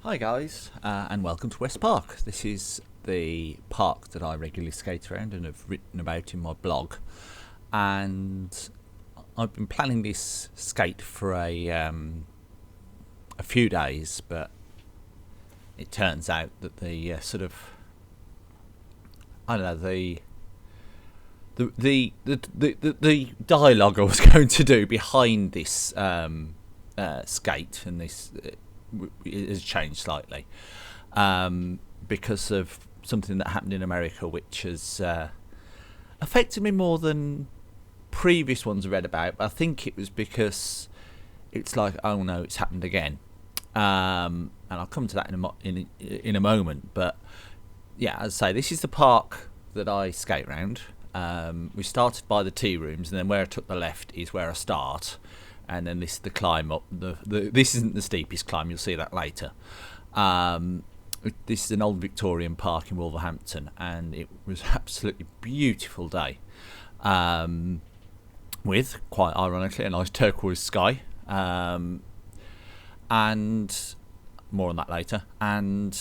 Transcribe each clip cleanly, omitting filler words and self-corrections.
Hi guys, and welcome to West Park. This is the park that I regularly skate around and have written about in my blog. And I've been planning this skate for a few days, but it turns out that the the dialogue I was going to do behind this skate and this it has changed slightly because of something that happened in America, which has affected me more than previous ones I read about. But I think it was because it's like, oh no, it's happened again, and I'll come to that in a moment. But yeah, as I say, this is the park that I skate around. We started by the tea rooms, and then where I took the left is where I start. And then this is the climb up. This isn't the steepest climb. You'll see that later. This is an old Victorian park in Wolverhampton, and it was absolutely beautiful day, with, quite ironically, a nice turquoise sky. And more on that later. And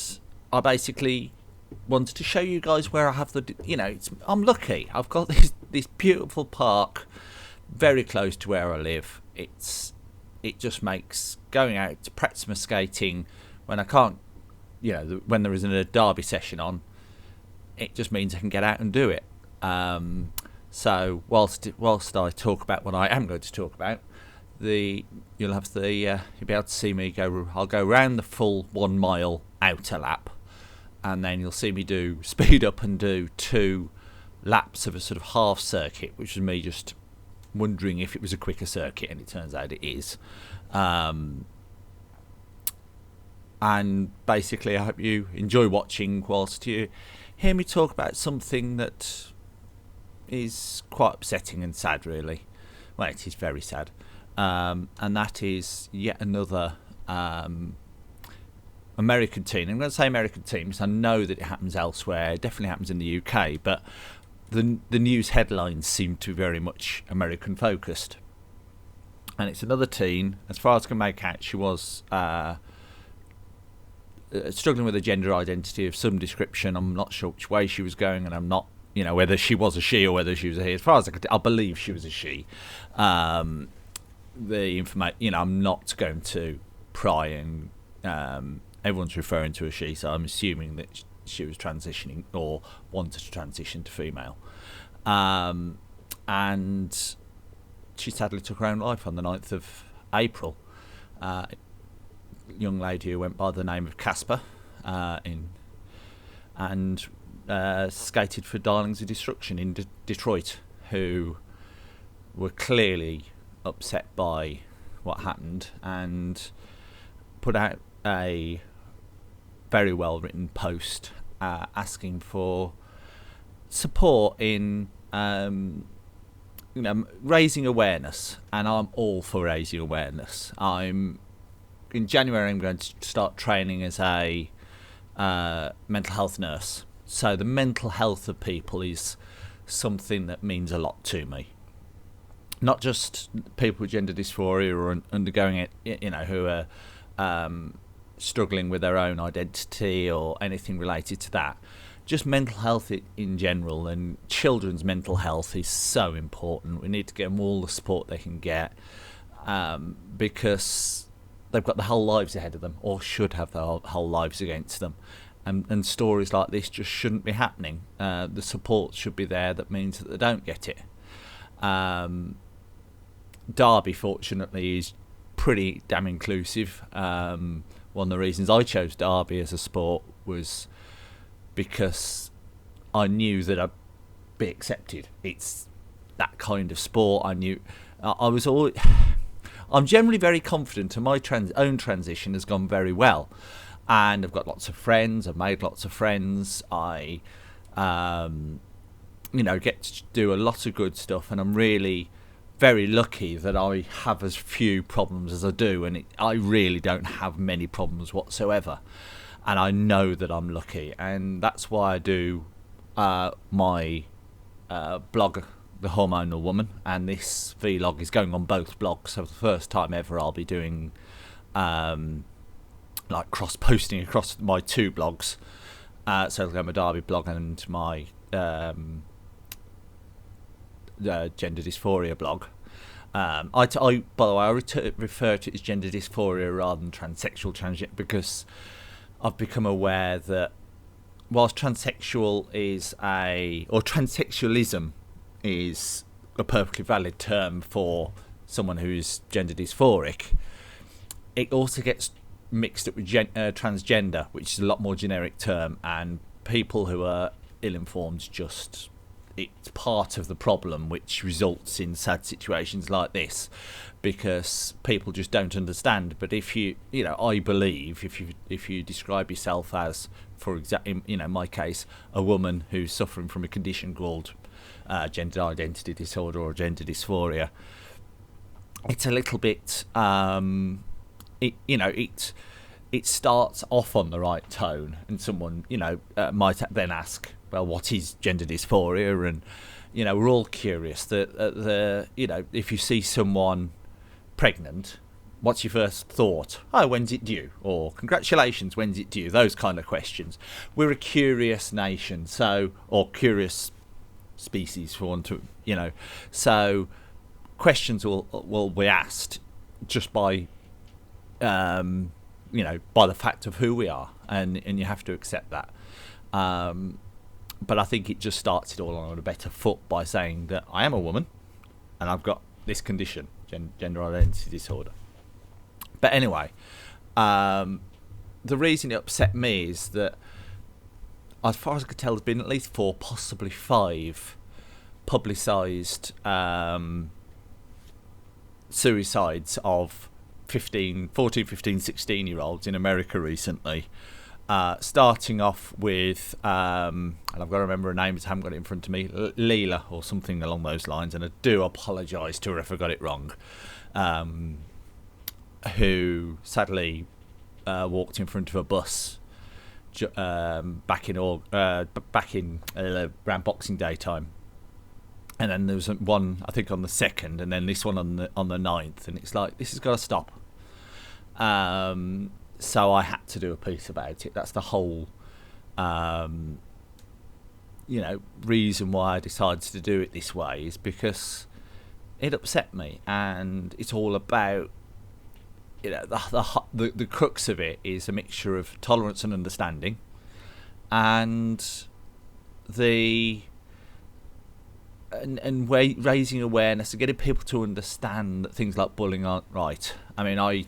I basically wanted to show you guys where I have I'm lucky. I've got this beautiful park very close to where I live. It just makes going out to practice my skating when I can't, when there isn't a derby session on, it just means I can get out and do it. So whilst I talk about what I am going to talk about, you'll be able to see me go. I'll go round the full 1 mile outer lap, and then you'll see me speed up and do 2 laps of a sort of half circuit, which is me just wondering if it was a quicker circuit, and it turns out it is. And basically I hope you enjoy watching whilst you hear me talk about something that is quite upsetting and sad, really. Well, it is very sad, and that is yet another American team. I'm going to say American teams. I know that it happens elsewhere. It definitely happens in the UK, but the news headlines seem to be very much American focused. And it's another teen, as far as I can make out, she was struggling with a gender identity of some description. I'm not sure which way she was going, and I'm not, whether she was a she or whether she was a he. As far as I believe she was a she. The information, I'm not going to pry, and everyone's referring to a she, so I'm assuming that she was transitioning or wanted to transition to female. And she sadly took her own life on the 9th of April. Young lady who went by the name of Casper, and skated for Darlings of Destruction in Detroit, who were clearly upset by what happened and put out a very well written post asking for support in raising awareness, and I'm all for raising awareness. In January I'm going to start training as a mental health nurse, so the mental health of people is something that means a lot to me. Not just people with gender dysphoria or undergoing it, who are struggling with their own identity or anything related to that. Just mental health in general, and children's mental health is so important. We need to get them all the support they can get, because they've got their whole lives ahead of them, or should have their whole lives against them. And stories like this just shouldn't be happening. The support should be there that means that they don't get it. Derby, fortunately, is pretty damn inclusive. One of the reasons I chose Derby as a sport was because I knew that I'd be accepted. It's that kind of sport. I knew I'm generally very confident, and my own transition has gone very well. And I've got lots of friends. I've made lots of friends. I, get to do a lot of good stuff, and I'm really very lucky that I have as few problems as I do, and I really don't have many problems whatsoever. And I know that I'm lucky, and that's why I do my blog, The Hormonal Woman, and this vlog is going on both blogs. So for the first time ever, I'll be doing a like cross-posting across my two blogs, so my Derby blog and my gender dysphoria blog. By the way, I refer to it as gender dysphoria rather than transsexual transgender, because I've become aware that whilst transsexualism is a perfectly valid term for someone who's gender dysphoric, it also gets mixed up with transgender, which is a lot more generic term, and people who are ill-informed it's part of the problem, which results in sad situations like this, because people just don't understand. But if I believe if you describe yourself as, for example, in my case, a woman who's suffering from a condition called gender identity disorder or gender dysphoria, it's a little bit it starts off on the right tone, and someone might then ask, well, what is gender dysphoria? And we're all curious that if you see someone pregnant, what's your first thought? Oh, when's it due? Or congratulations, when's it due? Those kind of questions. We're a curious nation, or curious species, for want to, so questions will be asked just by by the fact of who we are, and you have to accept that. But I think it just starts it all on a better foot by saying that I am a woman and I've got this condition, gender identity disorder. But anyway, the reason it upset me is that, as far as I could tell, there's been at least 4, possibly 5 publicised suicides of 14, 15, 16-year-olds in America recently. Starting off with, and I've got to remember her name, because I haven't got it in front of me, Leela or something along those lines, and I do apologise to her if I got it wrong, who sadly walked in front of a bus back in around Boxing Day time. And then there was one, I think, on the 2nd, and then this one on the 9th, and it's like, this has got to stop. So I had to do a piece about it. That's the whole, reason why I decided to do it this way, is because it upset me, and it's all about, the crux of it is a mixture of tolerance and understanding, and raising awareness and getting people to understand that things like bullying aren't right. I mean, I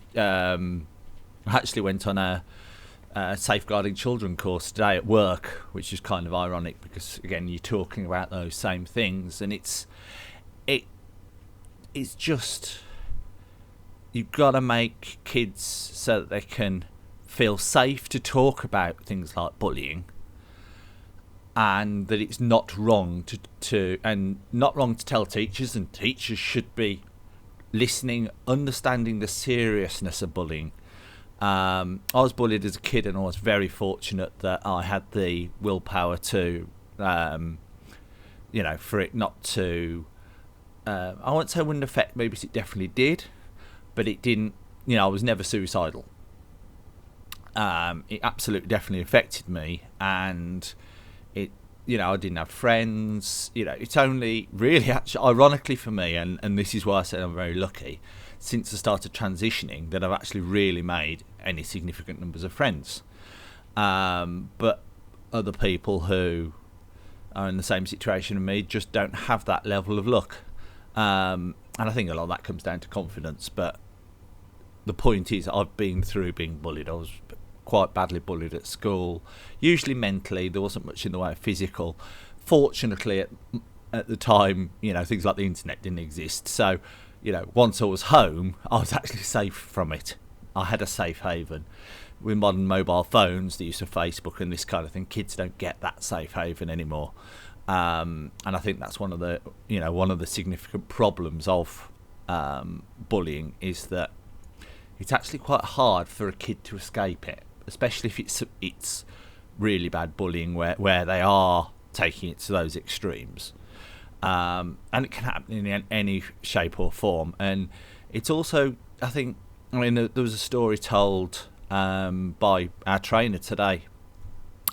actually went on a safeguarding children course today at work, which is kind of ironic because, again, you're talking about those same things, and it's just, you've got to make kids so that they can feel safe to talk about things like bullying, and that it's not wrong to tell teachers, and teachers should be listening, understanding the seriousness of bullying. I was bullied as a kid, and I was very fortunate that I had the willpower to, for it not to, I won't say it wouldn't affect me, because it definitely did, but it didn't, I was never suicidal. It absolutely definitely affected me, and it, I didn't have friends. It's only really, actually, ironically for me, and this is why I said I'm very lucky, since I started transitioning, that I've actually really made any significant numbers of friends. But other people who are in the same situation as me just don't have that level of luck. And I think a lot of that comes down to confidence. But the point is, I've been through being bullied. I was quite badly bullied at school, usually mentally. There wasn't much in the way of physical. Fortunately, at the time, things like the internet didn't exist. So, once I was home, I was actually safe from it. I had a safe haven. With modern mobile phones, the use of Facebook and this kind of thing, kids don't get that safe haven anymore. And I think that's one of the significant problems of bullying, is that it's actually quite hard for a kid to escape it, especially if it's really bad bullying where they are taking it to those extremes. And it can happen in any shape or form. And it's also, there was a story told by our trainer today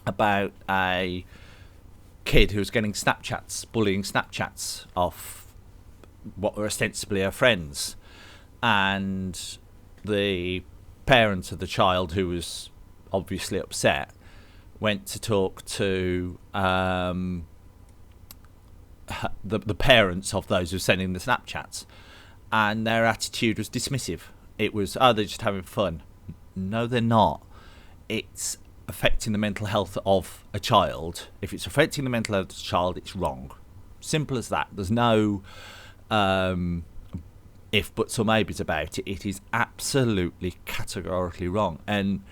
about a kid who was getting bullying Snapchats off what were ostensibly her friends, and the parent of the child, who was obviously upset, went to talk to the parents of those who were sending the Snapchats, and their attitude was dismissive. It was, oh, they're just having fun. No, they're not. It's affecting the mental health of a child. If it's affecting the mental health of a child, it's wrong. Simple as that. There's no if, buts or maybes about it. It is absolutely categorically wrong. And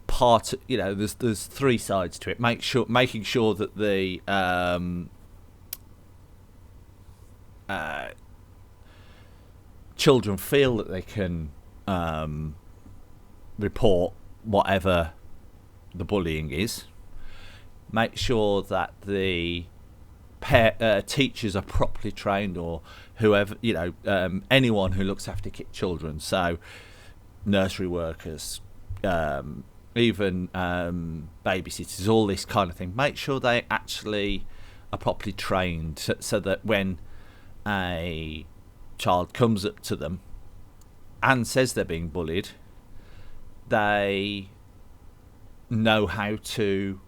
there's three sides to it. Making sure that the children feel that they can report whatever the bullying is. Make sure that the teachers are properly trained, or whoever, anyone who looks after children, so nursery workers, even babysitters, all this kind of thing. Make sure they actually are properly trained, so that when a child comes up to them and says they're being bullied, they know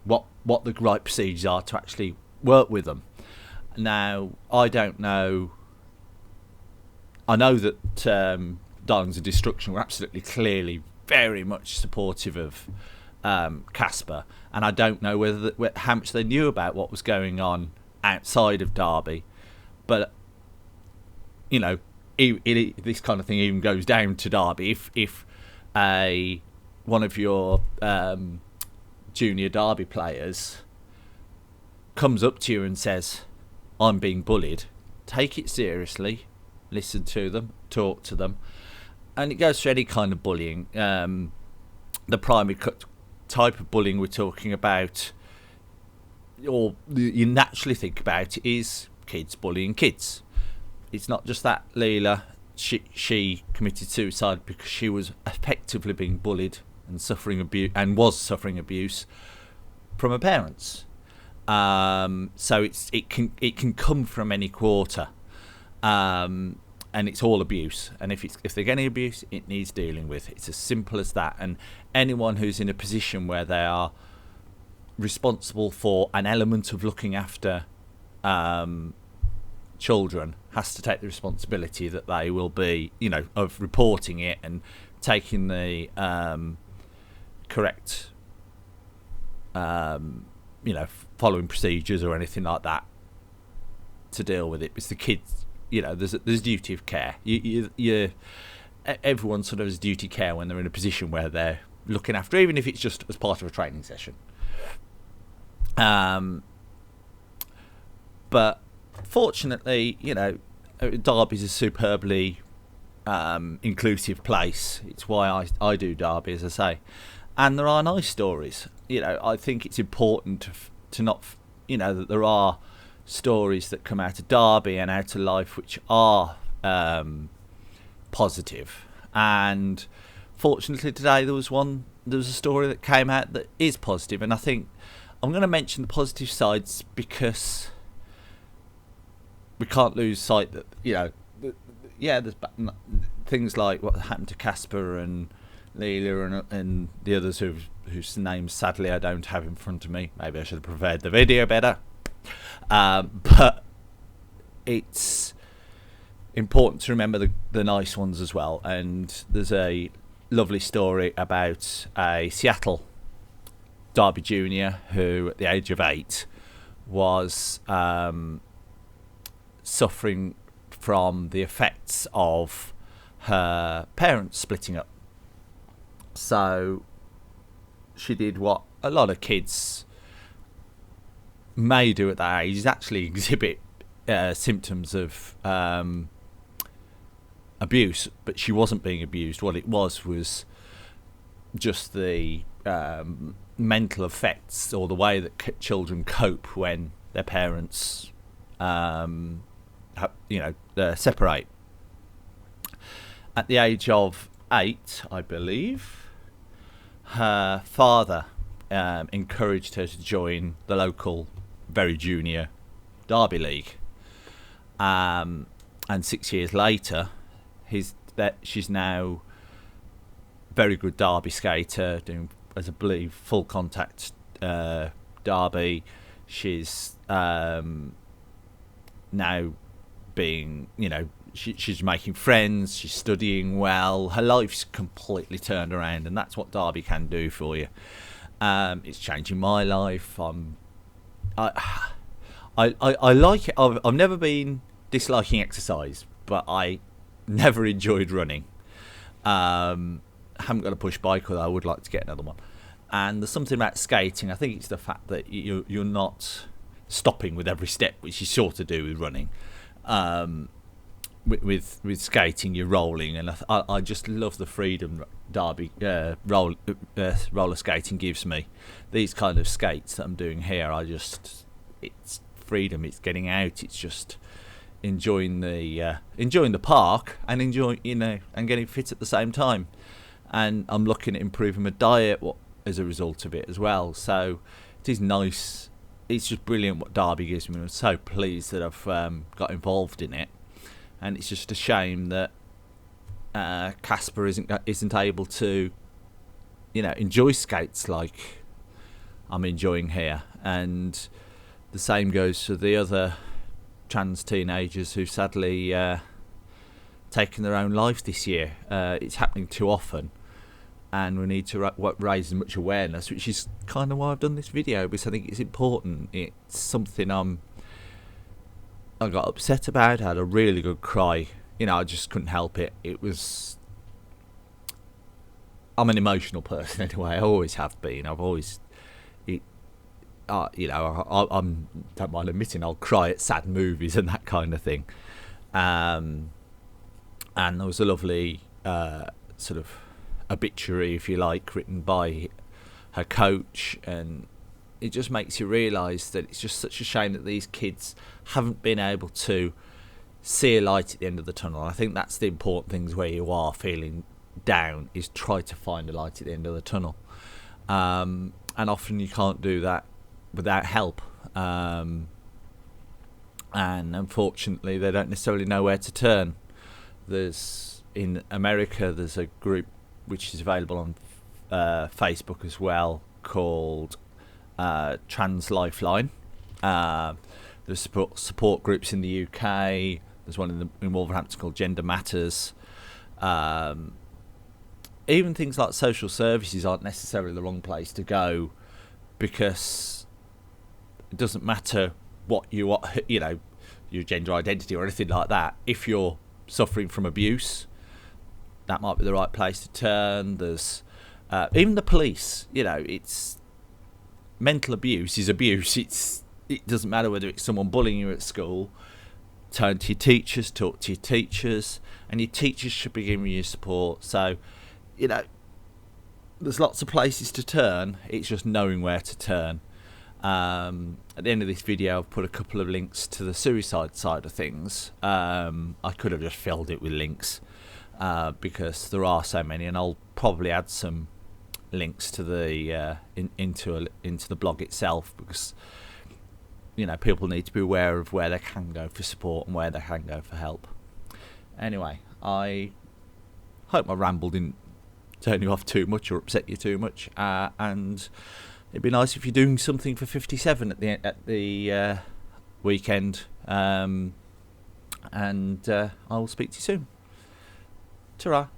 what the right procedures are to actually work with them. Now, I don't know. I know that Darlings of Destruction were absolutely clearly very much supportive of Casper, and I don't know how much they knew about what was going on outside of Derby, but this kind of thing even goes down to Derby. If one of your junior Derby players comes up to you and says, I'm being bullied, take it seriously, listen to them, talk to them. And it goes for any kind of bullying. The primary type of bullying we're talking about, or you naturally think about, is kids bullying kids. It's not just that Leela, she committed suicide because she was effectively being bullied and suffering abuse from her parents. So it can come from any quarter, and it's all abuse. And if they're getting abuse, it needs dealing with. It's as simple as that. And anyone who's in a position where they are responsible for an element of looking after children has to take the responsibility that they will be, of reporting it and taking the correct following procedures or anything like that to deal with it. Because the kids, there's a duty of care. Everyone sort of has duty of care when they're in a position where they're looking after, even if it's just as part of a training session. But fortunately, Derby's a superbly inclusive place. It's why I do Derby, as I say. And there are nice stories. I think it's important to not, that there are stories that come out of Derby and out of life which are positive. And fortunately today there was a story that came out that is positive. And I think I'm going to mention the positive sides because we can't lose sight that, there's things like what happened to Casper and Leela and the others whose names sadly I don't have in front of me. Maybe I should have prepared the video better. But it's important to remember the nice ones as well. And there's a lovely story about a Seattle Derby junior who, at the age of 8, was suffering from the effects of her parents splitting up. So she did what a lot of kids may do at that age, is actually exhibit symptoms of abuse, but she wasn't being abused. What it was just the mental effects, or the way that children cope when their parents separate. At the age of 8, I believe, her father encouraged her to join the local, very junior Derby League. And 6 years later, she's now very good Derby skater, doing, as I believe, full contact Derby. She's now being, she's making friends, she's studying well, her life's completely turned around, and that's what Derby can do for you. It's changing my life. I like it. I've never been disliking exercise, but I never enjoyed running. Haven't got a push bike, although I would like to get another one. And there's something about skating. I think it's the fact that you're not stopping with every step, which you sort of do with running. With skating, you're rolling, and I just love the freedom Derby roller skating gives me. These kind of skates that I'm doing here, it's freedom. It's getting out. It's just enjoying the park and and getting fit at the same time. And I'm looking at improving my diet as a result of it as well. So it is nice. It's just brilliant what Derby gives me. I'm so pleased that I've got involved in it. And it's just a shame that Casper isn't able to, enjoy skates like I'm enjoying here. And the same goes for the other trans teenagers who sadly taken their own life this year. It's happening too often, and we need to raise as much awareness, which is kind of why I've done this video, because I think it's important. It's something I got upset about. I had a really good cry. I just couldn't help it. I'm an emotional person anyway. I always have been. I don't mind admitting I'll cry at sad movies and that kind of thing. And there was a lovely sort of obituary, if you like, written by her coach, and it just makes you realise that it's just such a shame that these kids haven't been able to see a light at the end of the tunnel. I think that's the important things where you are feeling down, is try to find a light at the end of the tunnel. And often you can't do that without help. And unfortunately, they don't necessarily know where to turn. In America, there's a group which is available on Facebook as well, called Trans Lifeline. There's support groups in the UK. There's one in Wolverhampton called Gender Matters. Even things like social services aren't necessarily the wrong place to go, because it doesn't matter what your gender identity or anything like that. If you're suffering from abuse, that might be the right place to turn. There's even the police. It's mental abuse is abuse. It doesn't matter whether it's someone bullying you at school. Turn to your teachers, talk to your teachers, and your teachers should be giving you support. So, there's lots of places to turn. It's just knowing where to turn. At the end of this video, I've put a couple of links to the suicide side of things. I could have just filled it with links because there are so many, and I'll probably add some links to the into the blog itself, because people need to be aware of where they can go for support and where they can go for help. Anyway, I hope my ramble didn't turn you off too much or upset you too much, and it'd be nice if you're doing something for 57 at the weekend, and I will speak to you soon. Ta-ra.